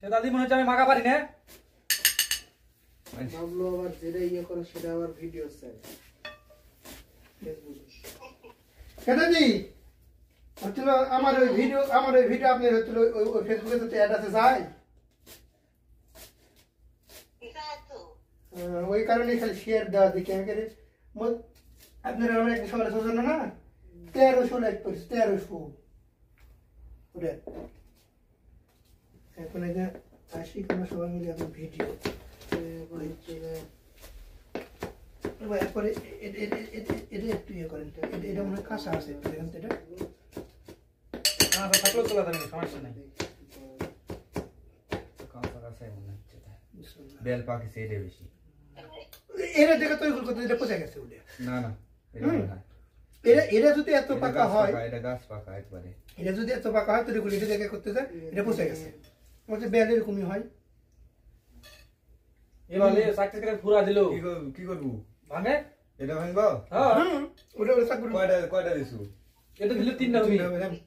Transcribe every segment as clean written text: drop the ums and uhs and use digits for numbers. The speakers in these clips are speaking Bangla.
সে দাদি মনে হচ্ছে আমি মাখা পারি না। বাবলু আবার যেটা ইয়ে করে সেটা আবার ভিডিও চাই ফেসবুকে। দাদি হচ্ছিল আমার ওই ভিডিও আপনি হচ্ছিল ওই ফেসবুকে তো অ্যাড আছে যায় ওই কারণে খালি শেয়ার দেওয়া দেখি আমাকে আপনারা অনেক সবাই সোজন্য না 1300 লাইক করছে 1300 ওটা এখন এই যে আসি কোনো সবাই মিলে এখন ভিডিও এরপরে এটা একটু ইয়ে করেন এটা মনে হয় কাঁচা আছে একটু দেখেন তো এটা থাকলেও চলে যাবে সমস্যা নেই। বেল পাকিছে এটা বেশি এটা দেখে তৈরি করতে এটা পচে গেছে ওটা না না এটা যদি এত পাকা হয় এটা গাছ পাকা একবারে এটা যদি এত পাকা হয় তৈরি করলে এটা দেখে করতে যায় এটা পচে গেছে আমাদের বেল এরকমই হয়। এবারে সাকসেস করে পুরা দিলো কি করবো ভাঙে এটা ভাঙবো হ্যাঁ ওটা চাকরি কয়টা দিছু এটা দিলে তিনটা হবে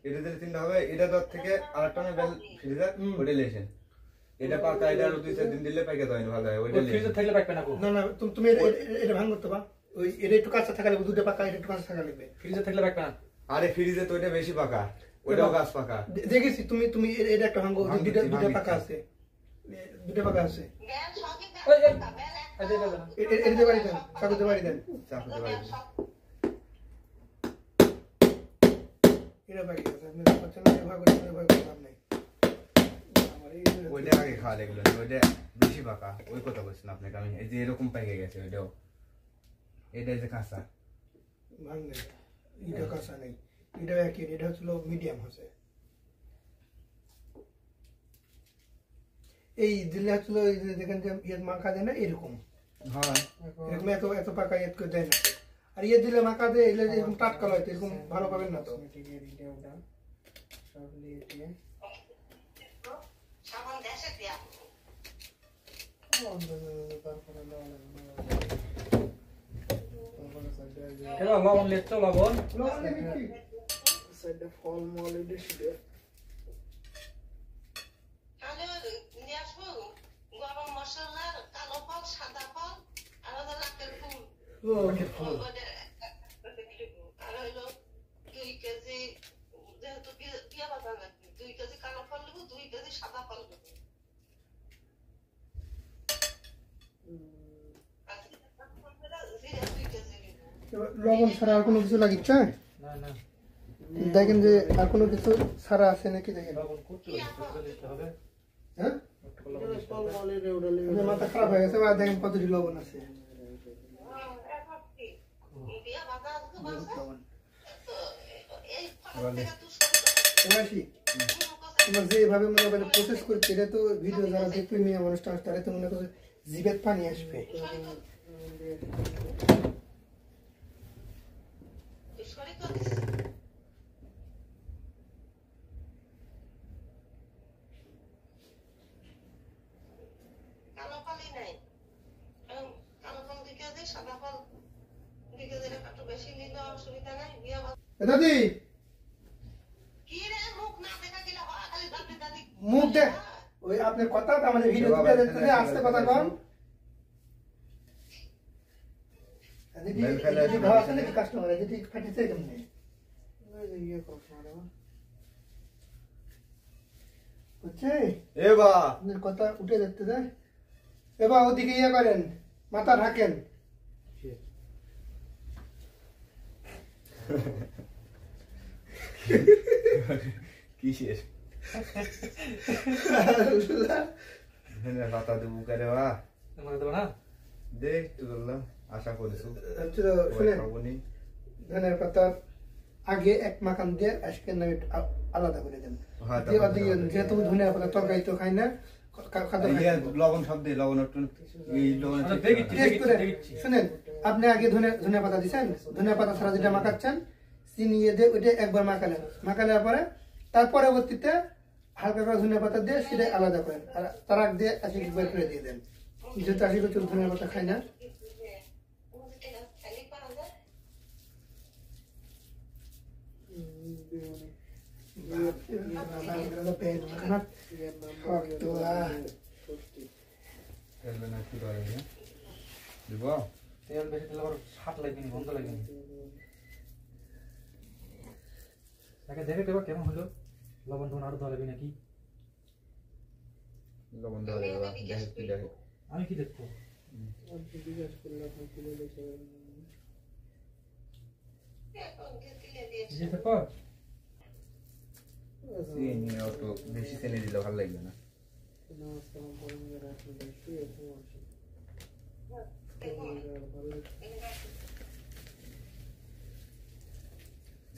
এটা দিলে 3টা হবে এটা দর থেকে আরেকটা না বেল ফ্রিজার ওটা লেছেন এটা পাকা এটা আর 2-4 দিন দিলে পাইকে যায় ভালো হয় ওইটা ফ্রিজে থাকলে পাকবে না না না তুমি এটা ভাঙ করতে বা ওই এটা একটু কাঁচা থাকা লাগবে দুটো পাকা এটা একটু কাঁচা থাকা লাগবে ফ্রিজে থাকলে পাকবে না। আরে ফ্রিজে তো এটা বেশি পাকা ওইটাও গাছ পাকা দেখেছি তুমি এটা একটা ভাঙো দুটো পাকা আছে দুটো পাকা আছে এটা বাড়ি দেন চাকুতে বাড়ি দেন চাকুতে বাড়ি এটা বাড়ি আছে আপনি পাচ্ছেন না ভয় করতে নাই ওইটা আগে খাওয়া লাগলো ওইটা বেশি পাকা ওই কথা বলছেন আপনাকে আমি এই যে এরকম পাইকে গেছে ওইটাও এটা যে কাঁচা ভাঙ নেই এটা কাঁচা নেই এটা একই এটা হচ্ছিল মিডিয়াম হচ্ছে এই দিলে হচ্ছিল দেখেন যে ইয়ে মাখা দেয় না এরকম হ্যাঁ এরকম এত পাকা ইয়ে করে দেয় না আর ইয়ে দিলে মাখা দেয় এলে এরকম টাটকা হয় এরকম ভালো পাবেন না তো সব নিয়ে দিয়ে লবণ লেচ্ছ লবণ ফল মল এটা লবণ ছাড়া আর কোনো কিছু লাগিচ্ছে না না দেখেন যে আর কোনো কিছু ছাড়া আছে নাকি দেখেন লবণ কুচি দিতে হবে হ্যাঁ মাথা খারাপ হয়ে গেছে আর দেখেন কতটি লবণ আছে তোমার যেভাবে মনে করে প্রসেস করছে এটা তো ভিডিও যারা দেখবে মেয়ে মানুষটা তারা তো মনে করে জিভের পানি আসবে দাদি মুখ দেখ ওই আপনার কথা আমাদের ভিডিও আসতে কথা কম কাস্টমার ফাটিছে কেমনি বুঝছে এবা আপনার কথা উঠে দেখতে যায় এবার ওদিকে ইয়ে করেন মাথা ঢাকেন কিসের পাতা দেবো কে দেওয়া দেবো না দে একটু বললাম আশা করেছো শুনেন ধনের পাতার আগে এক মাখান দিয়ে আজকে নামে আলাদা করে দেন যেহেতু ধনিয়া পাতা তরকারি তো খাই না লবণ সব দিয়ে লবণ শুনেন আপনি আগে ধনিয়া পাতা দিচ্ছেন ধনিয়া পাতা ছাড়া যেটা মাখাচ্ছেন চিনি দিয়ে ওইটা একবার মাখালের পরে তার পরবর্তীতে হালকা করে ধনিয়া পাতা দিয়ে সেটা আলাদা করেন আর তার আগ দিয়ে আশি বের করে দিয়ে দেন যেহেতু আশি বছর ধনিয়া পাতা খাই না ফেলবে না কি করে না দিব তেল বেশি দিলে আবার স্বাদ লাগবে না, গন্ধ লাগবে না। তাকে দেখে দেবো কেমন হলো, লবণ টবণ আরো দেওয়া লাগবে নাকি? লবণ দেওয়া যাবে বা দেখে কি দেখে আমি কি দেখবো? দিয়েছে পর চিনি অত বেশি চিনি দিলে ভালো লাগবে না।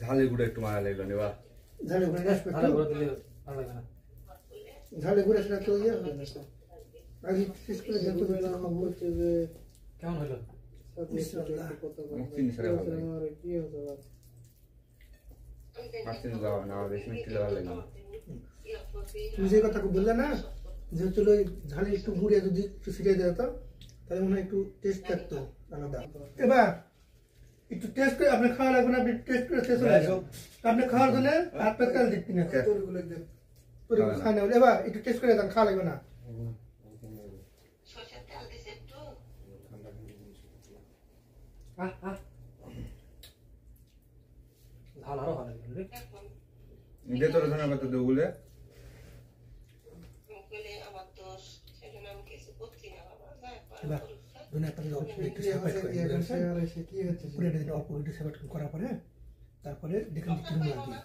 ঝালের গুঁড়ো একটু মারা লাগবে না বা ঝালে ঘুরে আসবে ভালো করে দিলে ভালো লাগবে না। ঝালে ঘুরে আসলে তো ইয়ে হবে না আগে শেষ করে যত বেলা খাবো কেমন হলো? চিনি ছাড়া ভালো লাগে আর চিনি দেওয়া না বেশি মিষ্টি দিলে ভালো লাগবে না। তুমি যে কথা বললে না যে হচ্ছিল ওই ঝালে একটু ঘুরে যদি একটু ছিটিয়ে দেওয়া হতো তাহলে মনে হয় একটু টেস্ট থাকতো আলাদা। এবার একটু টেস্ট করে আপনি খাওয়া লাগবে না, আপনি টেস্ট করে শেষ হয়ে যাবে। আপনি খাওয়ার জন্য হাত পেট কাল দিচ্ছি না খায় না এবার একটু টেস্ট করে দেন, খাওয়া লাগবে না। ঝাল আরো ভালো লাগবে রে। দে তোর ধনে পাতা দে বলে এবার ধনিয়া পাতা অল্প একটু সেপারেট করে পুরো এটা অল্প একটু সেপারেট করার পরে তারপরে দেখেন কি নুন লাগবে।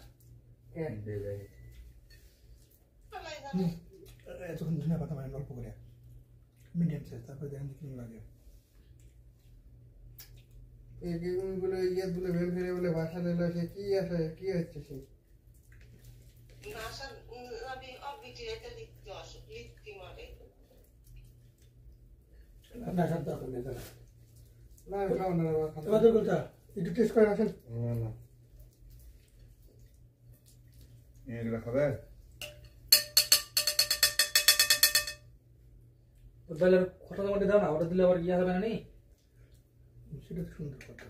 যখন ধনিয়া পাতা মানে অল্প করে মিডিয়াম সাইজ, তারপরে দেখেন কি নুন লাগে। গুলো ইয়ে বলে বের ফিরে বলে বাসা নিল সে কি আছে কি হচ্ছে সে না সব দরকার নেই দাদা। না খাও না এবার তো বলতা একটু টেস্ট করে আসেন। না এগুলো খাবে ওর বেলার খোটা টমাটি দাও না, ওটা দিলে আবার ইয়ে হবে না নি? সেটা তো সুন্দর কথা।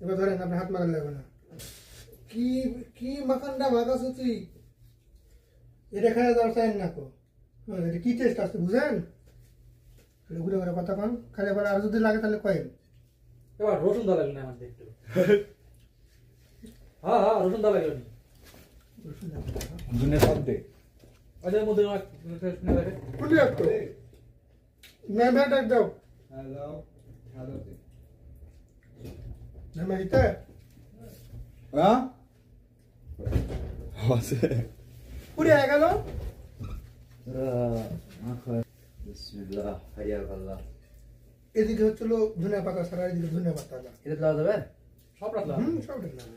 এবার ধরেন আপনি হাত মারা লাগবে না। কি কি মাখানটা মাখাছ তুই এটা খাওয়া যাওয়ার চাই না কো এটা কি টেস্ট আসছে বুঝেন? ঘুরে ঘুরে কথা কন খালি এবার আর যদি লাগে তাহলে কয়েন। এবার রসুন দেওয়া লাগবে না আমার একটু। হ্যাঁ হ্যাঁ রসুন দেওয়া লাগবে না। দুনিয়া সব দে ওদের মধ্যে আমার শুনে দেখে কোনটি একটু নেমে দাও হ্যালো হ্যালো দে নেমে দিতে হ্যাঁ আছে পুড়ে গেল। বিসমিল্লাহ হাইয়া আল্লাহ। এদিকে হচ্ছিল ধনিয়া পাতা ছাড়া এদিকে ধনিয়া পাতা না। এটা দেওয়া যাবে? সব রাখলাম। সব দেখলাম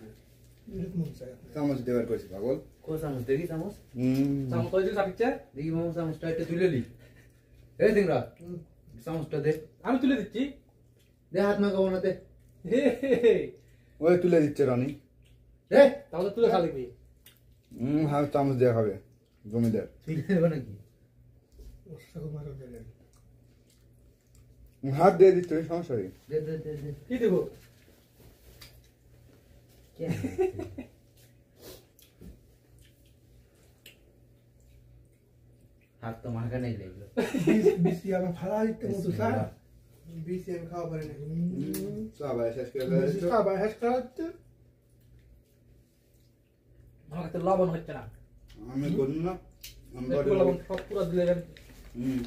এরকম মন চাই আপনার। চামচ দেবার কইছি পাগল কো চামচ দেখি চামচ চামচ করে দিন চাপিচ্ছে। দেখি মামু চামচটা একটু তুলে নি। এই দিংরা চামচটা দে, আমি তুলে দিচ্ছি। দে হাত মাখাবো না দে। হে হে হে। ওই তুলে দিচ্ছে রনি দে তাহলে তুলে খা লিখবি। হ্যাঁ চামচ দেওয়া হবে জমিদার তুলে দেবো নাকি? ওর মারো দিলেন হাত দিয়ে দিচ্ছে সমস্যা নেই দে দে দে দে। কি দেবো? কে? হাত তো মাখা নেই লাগলো। বিসি আবার ফালা দিতে মতো স্যার বিসিএম খাওয়া পারে না সবাই শেষ করে বিসি খাবার হ্যাশ করা হচ্ছে। আমার কাছে লবণ হচ্ছে না। আমি করুন না আমি একটু লবণ সব পুরো দিলে গেলে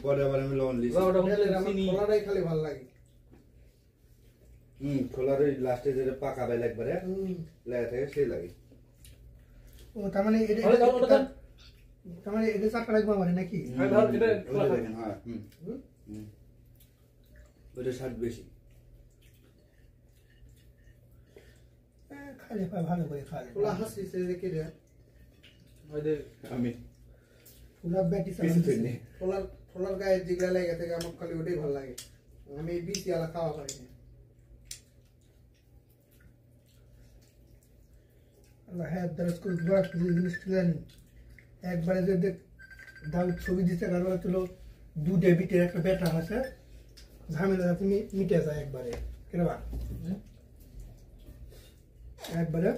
পরে আবার আমি লবণ লিখি লবণটা হচ্ছে আমার চিনি। খোলাটাই খালি ভালো লাগে খোলার ওই লাস্টে যেটা পাকা বেল একবারে লেগে থাকে সেই লাগে ও তার মানে এটা তাহলে দাও ওটা দাও। তার মানে এটা চাকা লাগবে আমার নাকি? হ্যাঁ ধর এটা ওটা দেখেন হ্যাঁ ওটা স্বাদ বেশি খালি ভালো করে খাওয়া খোলা হাসি সে দেখে রে ওই যে আমি ফুলা ব্যাটি কিছু করিনি খোলার গায়ে জিগলা লাগে থেকে আমার খালি ওটাই ভালো লাগে আমি বিসি আলা খাওয়া পারি না আল্লাহ হ্যাঁ দরজ করে দোয়া করে জিনিস জানি একবারে যে দেখ দাও ছবি দিতে কারণ হচ্ছিল দুধে বিটের একটা ব্যাটা আছে ঝামেলা তুমি মিটে যায় একবারে কেবা একবারে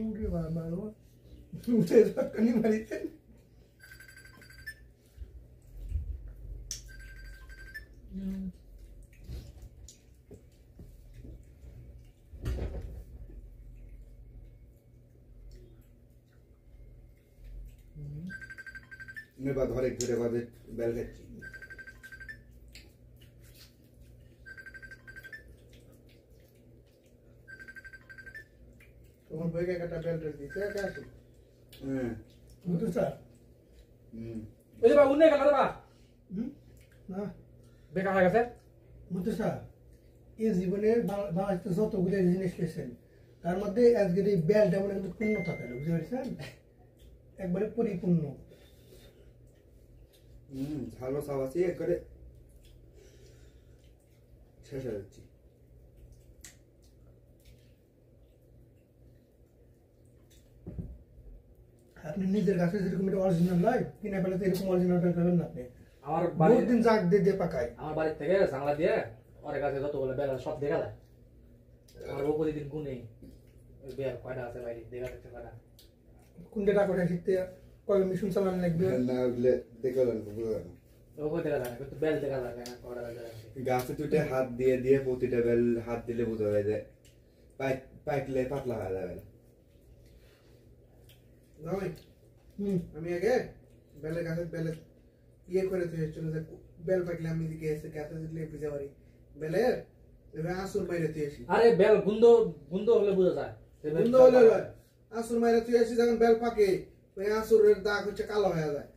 উঠে বাবা উঠে ঝটকানি মারিতেন এবার ঘরে ঘুরে ঘরে বেল খাচ্ছি তোমার বইকে একটা বেল্ট দিছে কাছে হ্যাঁ বুঝতে স্যার ওই যে বা উন্নয় গেল রে বা না বেকার হয়ে গেছে বুঝতে স্যার এই জীবনে বাংলাদেশে যতগুলো জিনিস পেয়েছেন তার মধ্যে আজকের এই বেলটা মানে কিন্তু পূর্ণ থাকে না বুঝতে পারছেন একবারে পরিপূর্ণ ভালো সব আছে করে শেষ হয়ে যাচ্ছি আপনি নিজের কাছে যেরকম এটা অরিজিনাল নয় কিনা পেলে তো এরকম অরিজিনাল পাবেন না আপনি আমার বহুত বাড়ি দিন জাগ দিয়ে পাকায় আমার বাড়ি থেকে জানলা দিয়ে ওর কাছে যতগুলো বেলা সব দেখা যায় আর ও প্রতিদিন গুনে বেল কয়টা আছে বাইরে দেখা যাচ্ছে কয়টা কোনটা টাকা শিখতে কয় মিশন চালানো লাগবে না ওগুলো দেখে বুঝা যায় ও কই দেখা যায় না কিন্তু বেল দেখা যায় না কয়টা দেখা যাচ্ছে গাছে তুটে হাত দিয়ে দিয়ে প্রতিটা বেল হাত দিলে বোঝা যায় যে পাইকলে পাতলা হয়ে যাবে নয় হুম আমি আগে বেলের কাছে বেলে ইয়ে করে তুই চলে যে বেল পাকলে আমি দিকে এসে কাছে দিলে বুঝতে পারি বেলের এবার আসুর মাইরে তুই আসি আরে বেল গুন্দ গুন্দ হলে বোঝা যায় বন্ধ হলে লয় আসুর মাইরে তুই আসি যখন বেল পাকে ওই আসুরের দাগ হচ্ছে কালো হয়ে যায়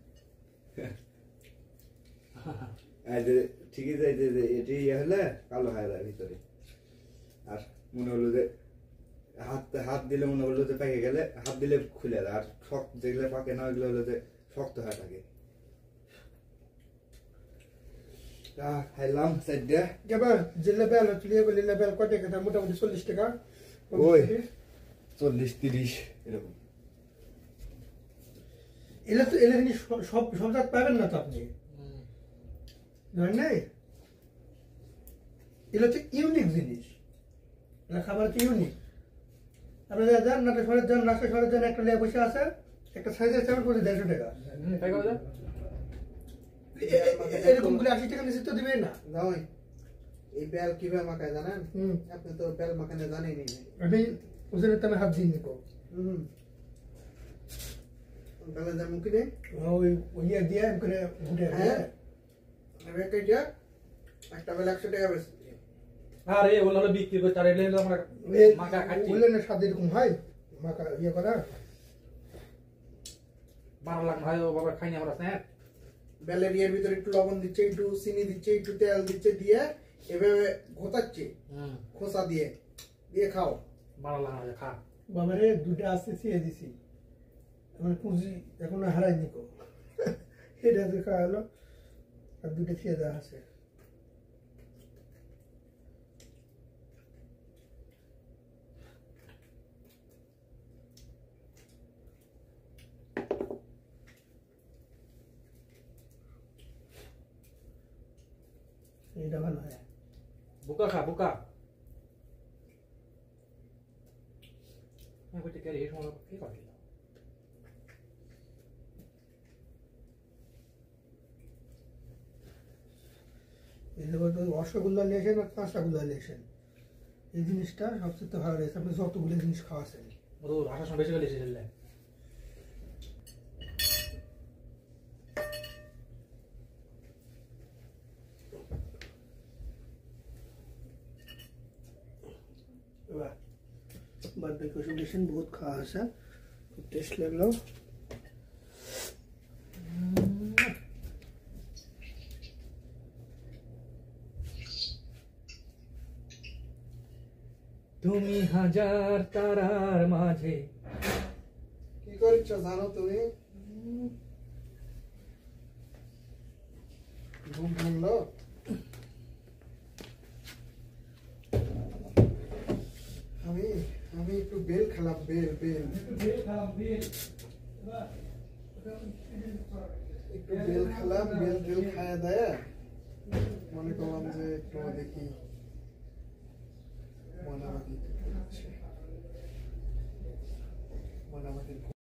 আর যে ঠিকই যাই যে এটি ইয়ে হলে কালো হয়ে যায় ভিতরে আর মনে হলো যে হাত হাত দিলে মনে হলো যে পেকে গেলে হাত দিলে খুলে যায় আর শক্ত যেগুলো পাকে না ওইগুলো হলো যে শক্ত হয়ে থাকে খাইলাম সাইডে এবার যে লেবেল হচ্ছে লেবেল কত টাকা মোটামুটি 40 টাকা ওই 40-30 এরকম এলে তো এলে জিনিস সব সব জাত পাবেন না তো আপনি জানেন নাই এগুলো হচ্ছে ইউনিক জিনিস এগুলো খাবার হচ্ছে ইউনিক আপনি যান নাটক শহরের যান রাস্তা শহরের যান একটা লেয়া বসে আছে একটা সাইজের চাউল করে 150 টাকা তাই কয় যায় এরকম করে 80 টাকা নিচে তো দিবেই না নয় এই বেল কিভাবে মাখায় জানেন হুম আপনি তো বেল মাখানে জানেনই না আমি ওজনের তেমন হাত দিয়ে নিব হুম বেলে যেমন কি নেই ওই ওই ইয়ে দিয়ে এম করে ঘুটে হ্যাঁ আমি একটা বেলা 100 টাকা বেশি আরে ওগুলো হলো বিক্রি করতে আর এগুলো আমরা মাকা খাচ্ছি উলেনের স্বাদ এরকম হয় মাকা ইয়ে করা 12 লাখ ভাই ও বাবা খাইনি আমরা স্যার বেলের ইয়ের ভিতরে একটু লবণ দিচ্ছে একটু চিনি দিচ্ছে একটু তেল দিচ্ছে দিয়ে এভাবে ঘোটাচ্ছে খোসা দিয়ে দিয়ে খাও 12 লাখ ভাই খা বাবারে দুটা আছে ছিয়ে দিছি আমার পুঁজি এখনো হারাইনি কো এটা দেখা হলো আর দুটা ছিয়ে দেওয়া আছে এটা ভালো হয় বুকা খা বুকা আমি কইতে গেলে এই সময় কি করলি এই যে বলতো রসগোল্লা নিয়েছেন আর কাঁচাগোল্লা নিয়েছেন এই জিনিসটা সবচেয়ে ভালো রয়েছে আপনি যতগুলো জিনিস খাওয়াছেন ও তো ভাষা শুনে বেশি গেলে এসেছিল बर्थडे को सेलिब्रेशन बहुत खास है टेस्ट ले लो তুমি হাজার তারার মাঝে কি করছ জানো তুমি ঘুম ভাঙলো আমি আমি একটু বেল খেলাম বেল বেল একটু বেল খেলাম বেল বেল খায়া দেয় মনে করলাম যে একটু দেখি মনাবাদি মনাবাদি